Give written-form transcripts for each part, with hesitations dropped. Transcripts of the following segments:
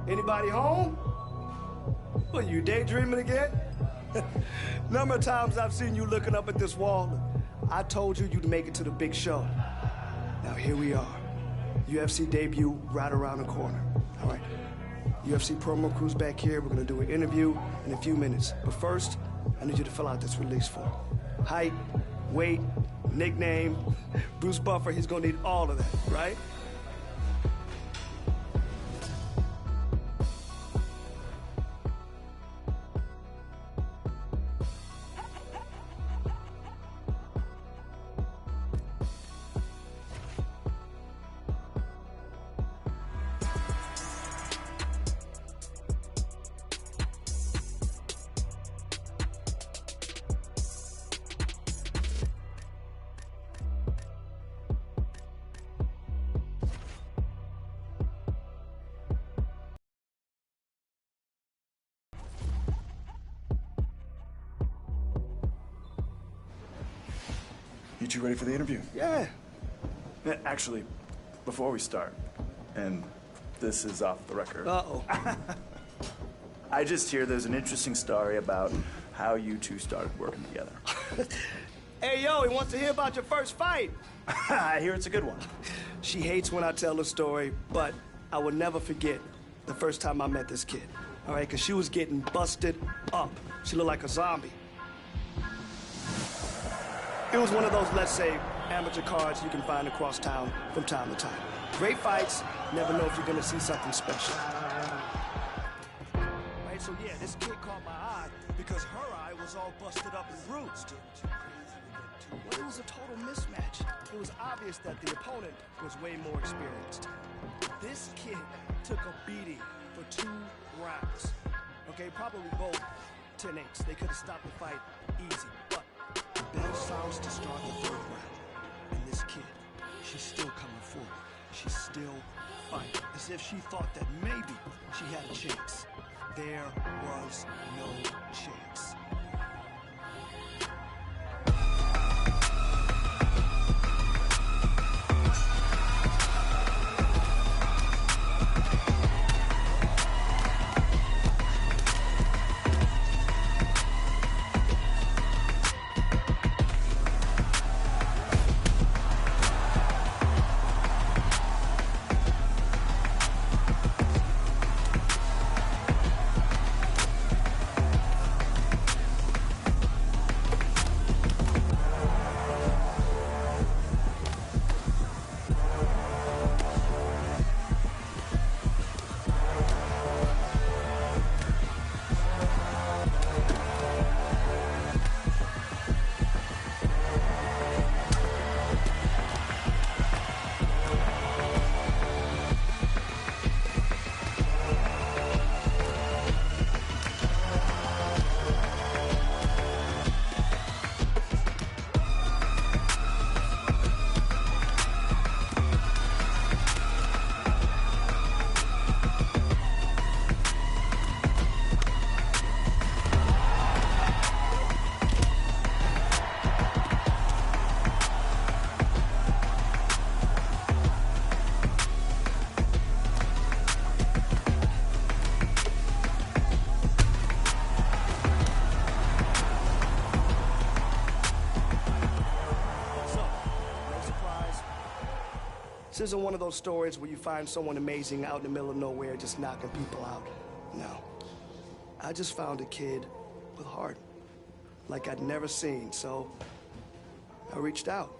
Anybody home? What, you daydreaming again? Number of times I've seen you looking up at this wall. I told you you'd make it to the big show. Now here we are. UFC debut right around the corner. All right. UFC promo crew's back here. We're gonna do an interview in a few minutes. But first, I need you to fill out this release form. Height, weight, nickname. Bruce Buffer, he's gonna need all of that, right? You two ready for the interview? Yeah. Actually, before we start, and this is off the record. Uh-oh. I just hear there's an interesting story about how you two started working together. Hey, yo, he wants to hear about your first fight. I hear it's a good one. She hates when I tell the story, but I will never forget the first time I met this kid. All right, because she was getting busted up. She looked like a zombie. It was one of those, let's say, amateur cards you can find across town from time to time. Great fights, never know if you're gonna see something special. Right, so yeah, this kid caught my eye because her eye was all busted up and bruised. Well, it was a total mismatch. It was obvious that the opponent was way more experienced. This kid took a beating for 2 rounds. Okay, probably both 10-8s. They could have stopped the fight easy, but bell sounds to start the 3rd round. And this kid, she's still coming forward. She's still fighting, as if she thought that maybe she had a chance. There was no chance. This isn't one of those stories where you find someone amazing out in the middle of nowhere just knocking people out. No. I just found a kid with heart, like I'd never seen, so I reached out.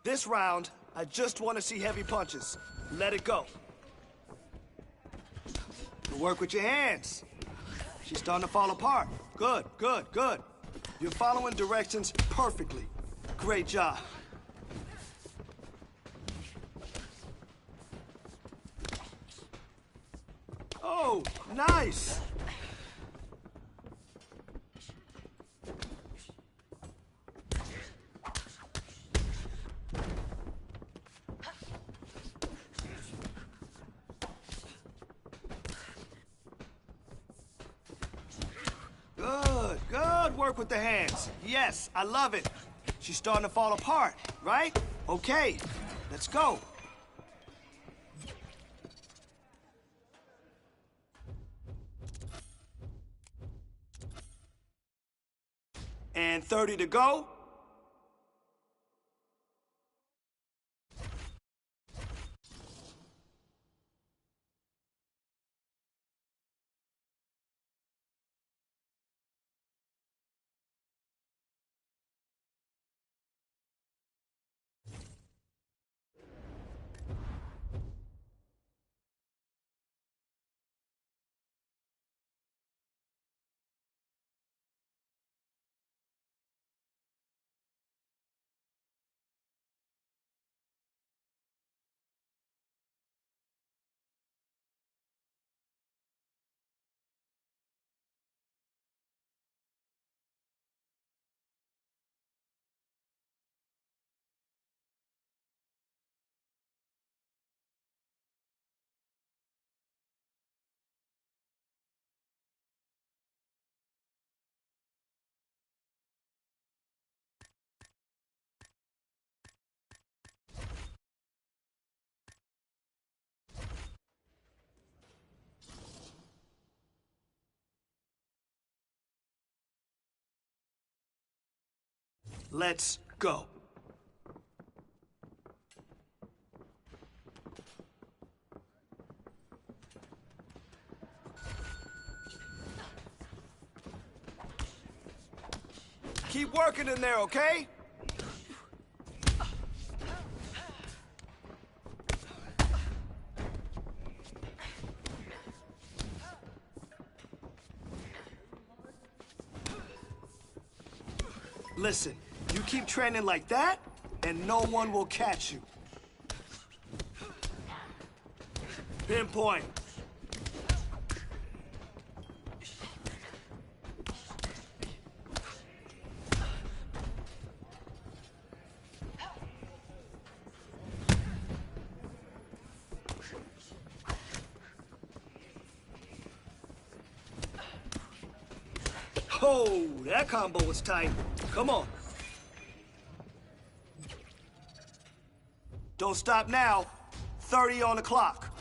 This round, I just want to see heavy punches. Let it go. Work with your hands. She's starting to fall apart. Good, good, good. You're following directions perfectly. Great job. Oh, nice. Good, good work with the hands. Yes, I love it. She's starting to fall apart, right? Okay, let's go. And 30 to go. Let's go. Keep working in there, okay? Listen, you keep training like that, and no one will catch you. Pinpoint. Oh, that combo was tight. Come on. Don't stop now. 30 on the clock.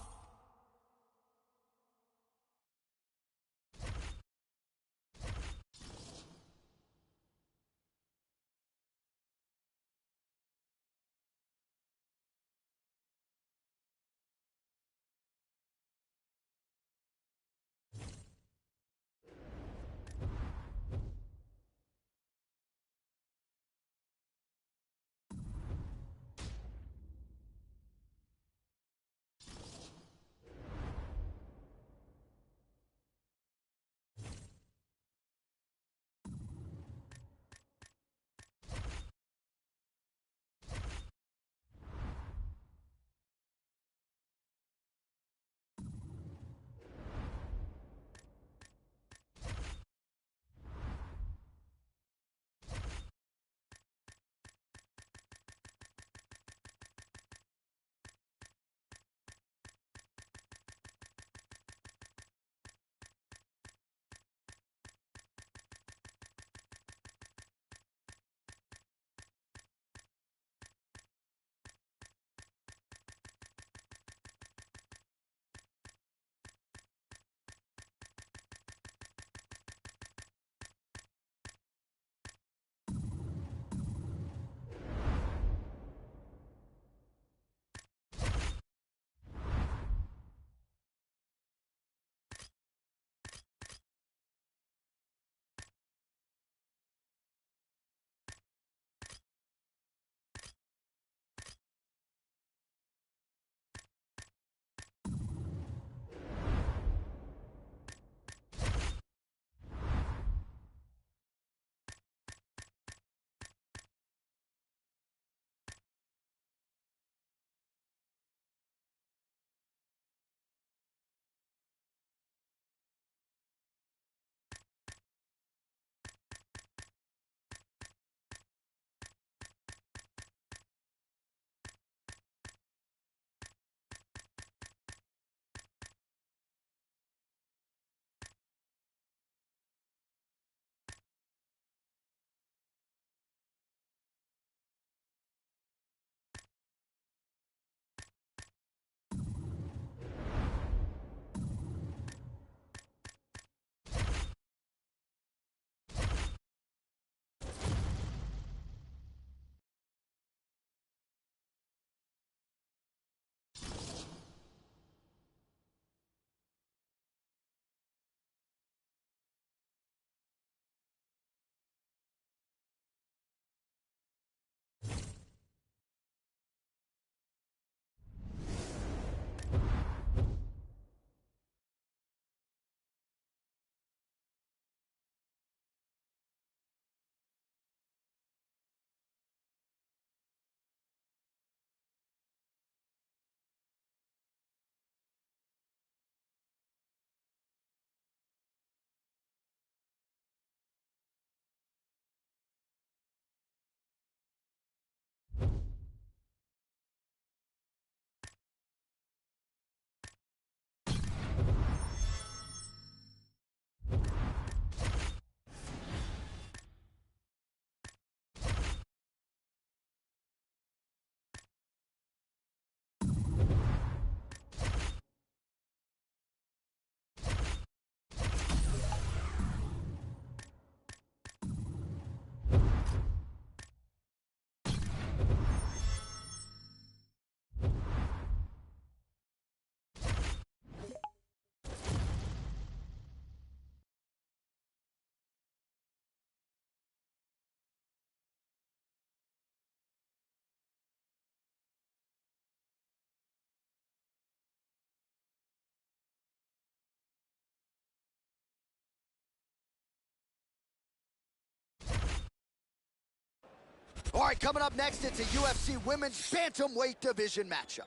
All right, coming up next, it's a UFC Women's Bantamweight Division matchup.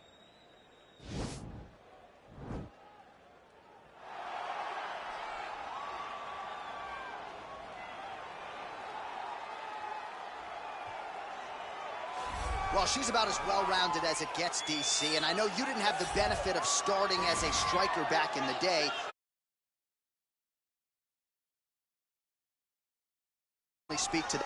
Well, she's about as well-rounded as it gets, DC, and I know you didn't have the benefit of starting as a striker back in the day. Speak to the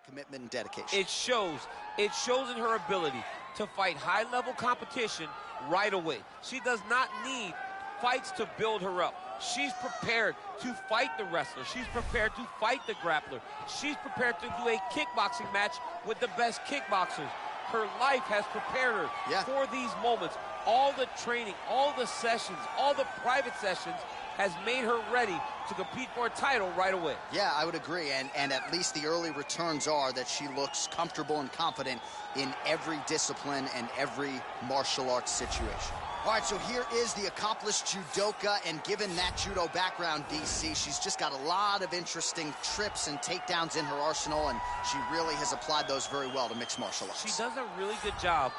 commitment and dedication. It shows. It shows in her ability to fight high-level competition right away. She does not need fights to build her up. She's prepared to fight the wrestler. She's prepared to fight the grappler. She's prepared to do a kickboxing match with the best kickboxers. Her life has prepared her for these moments. All the training, all the sessions, all the private sessions has made her ready to compete for a title right away. Yeah, I would agree, and at least the early returns are that she looks comfortable and confident in every discipline and every martial arts situation. All right, so here is the accomplished judoka, and given that judo background, DC, she's just got a lot of interesting trips and takedowns in her arsenal, and she really has applied those very well to mixed martial arts. She does a really good job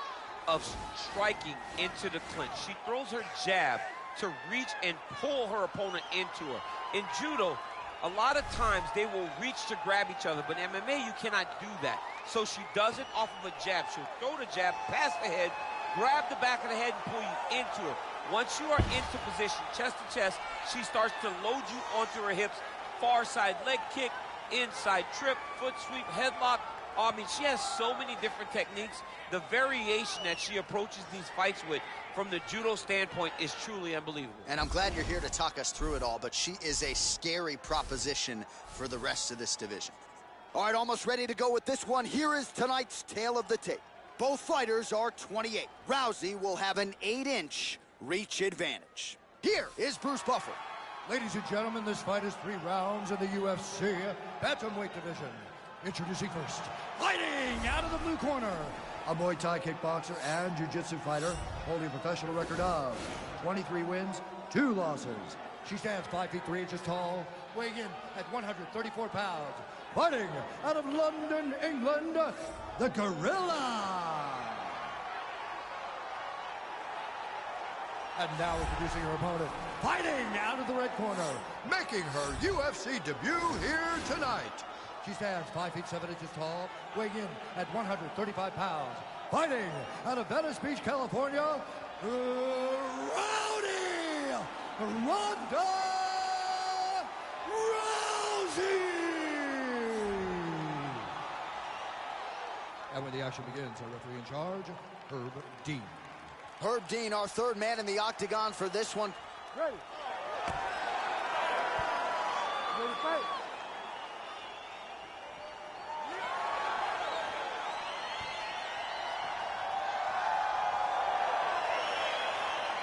of striking into the clinch. She throws her jab to reach and pull her opponent into her. In judo, a lot of times they will reach to grab each other, but in MMA, you cannot do that. So she does it off of a jab. She'll throw the jab, pass the head, grab the back of the head, and pull you into her. Once you are into position, chest to chest, she starts to load you onto her hips. Far side leg kick, inside trip, foot sweep, headlock. I mean, she has so many different techniques. The variation that she approaches these fights with from the judo standpoint is truly unbelievable. And I'm glad you're here to talk us through it all, but she is a scary proposition for the rest of this division. All right, almost ready to go with this one. Here is tonight's tale of the tape. Both fighters are 28. Rousey will have an 8-inch reach advantage. Here is Bruce Buffer. Ladies and gentlemen, this fight is 3 rounds in the UFC bantamweight division. Introducing first, fighting out of the blue corner, a Muay Thai kickboxer and jiu-jitsu fighter holding a professional record of 23 wins, 2 losses. She stands 5 feet 3 inches tall, weighing in at 134 pounds. Fighting out of London, England, the Gorilla. And now introducing her opponent, fighting out of the red corner, making her UFC debut here tonight. She stands 5 feet 7 inches tall, weighing in at 135 pounds. Fighting out of Venice Beach, California, Rowdy Ronda Rousey. And when the action begins, our referee in charge, Herb Dean. Herb Dean, our third man in the octagon for this one. Ready. Ready to fight.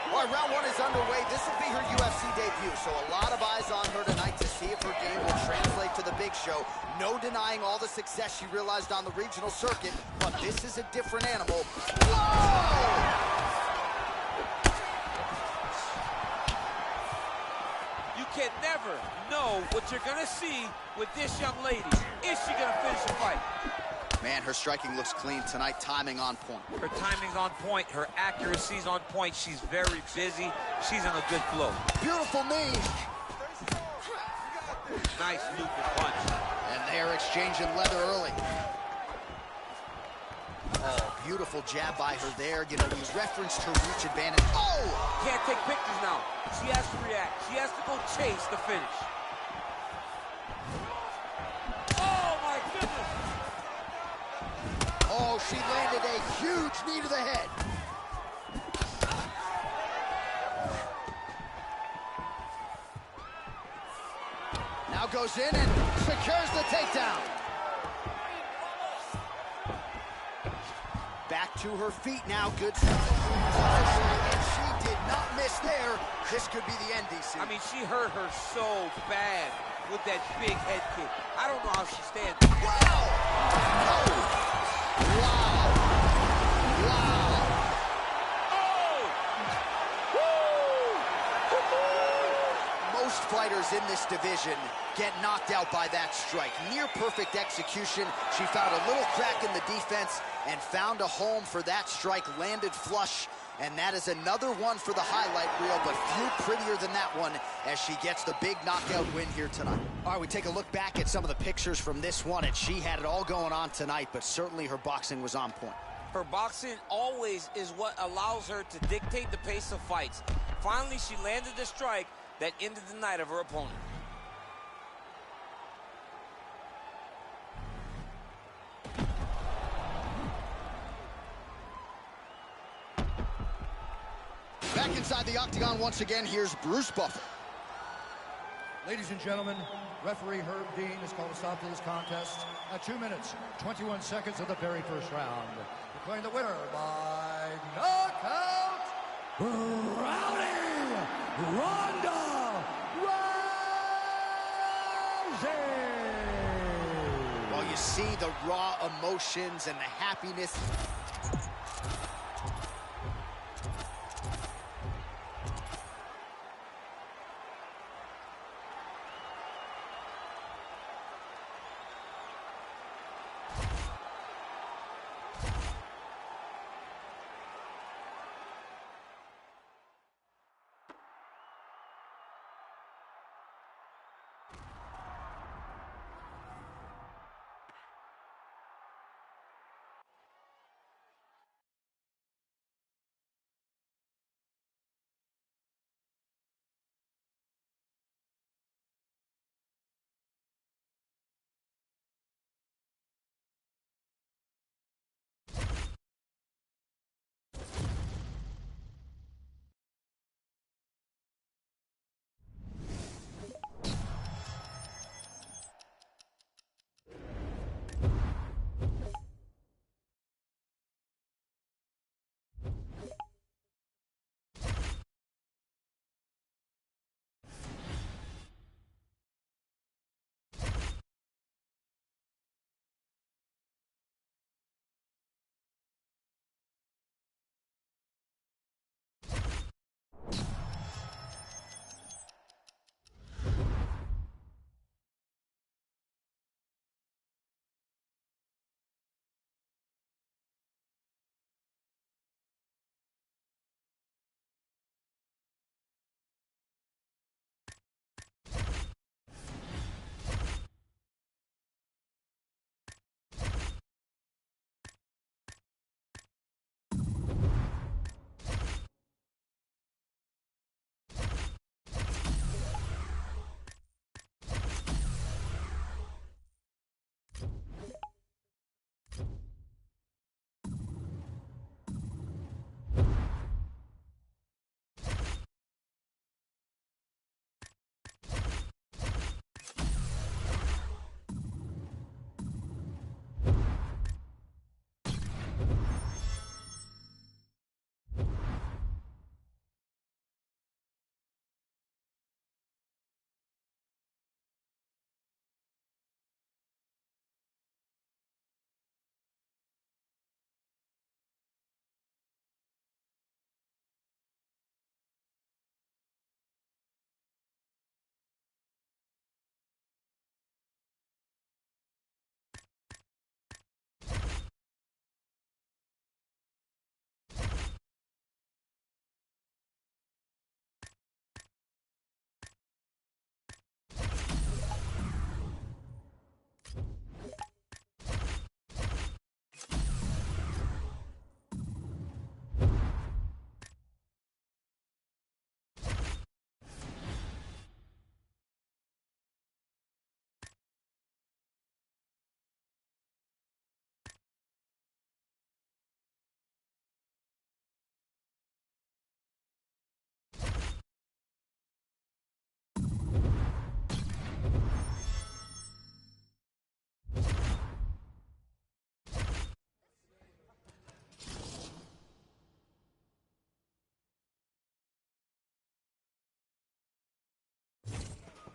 All right, round 1 is underway. This will be her UFC debut, so a lot of eyes on her tonight to see if her game will translate to the big show. No denying all the success she realized on the regional circuit, but this is a different animal. Whoa! You can never know what you're going to see with this young lady. Is she going to finish the fight? Man, her striking looks clean tonight, timing on point. Her timing's on point, her accuracy's on point. She's very busy. She's in a good flow. Beautiful knee. Nice looping punch. And they're exchanging leather early. Oh, beautiful jab by her there. You know, we referenced her reach advantage. Oh! Can't take pictures now. She has to react. She has to go chase the finish. Oh, my goodness! Oh, she landed a huge knee to the head. Now goes in and secures the takedown. Back to her feet now. Good. And she did not miss there. This could be the end, DC. I mean, she hurt her so bad with that big head kick. I don't know how she stands. Wow! Oh. Wow! Wow! Oh! Most fighters in this division get knocked out by that strike. Near perfect execution. She found a little crack in the defense and found a home for that strike, landed flush, and that is another one for the highlight reel, but few prettier than that one as she gets the big knockout win here tonight. All right, we take a look back at some of the pictures from this one, and she had it all going on tonight, but certainly her boxing was on point. Her boxing always is what allows her to dictate the pace of fights. Finally, she landed the strike that ended the night of her opponent. inside the octagon once again, here's Bruce Buffer. Ladies and gentlemen, referee Herb Dean has called a stop to this contest at 2 minutes, 21 seconds of the very first round. Declaring the winner by knockout, Rowdy Ronda Rousey. Well, you see the raw emotions and the happiness.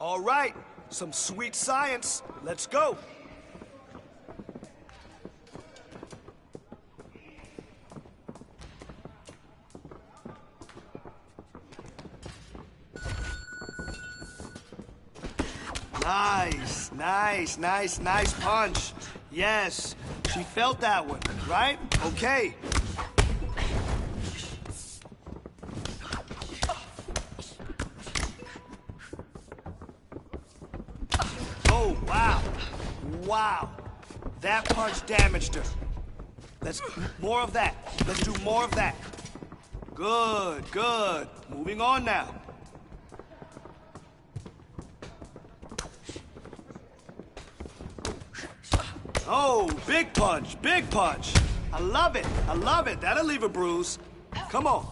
All right, some sweet science. Let's go. Nice, nice, nice, nice punch. Yes, she felt that one, right? Okay. Oh, wow. Wow. That punch damaged her. Let's more of that. Let's do more of that. Good, good. Moving on now. Oh, big punch, big punch. I love it, I love it. That'll leave a bruise. Come on.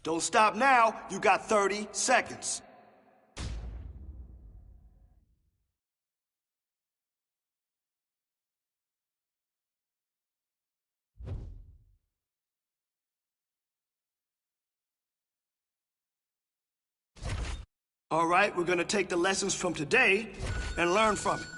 Don't stop now. You got 30 seconds. All right, we're gonna take the lessons from today and learn from it.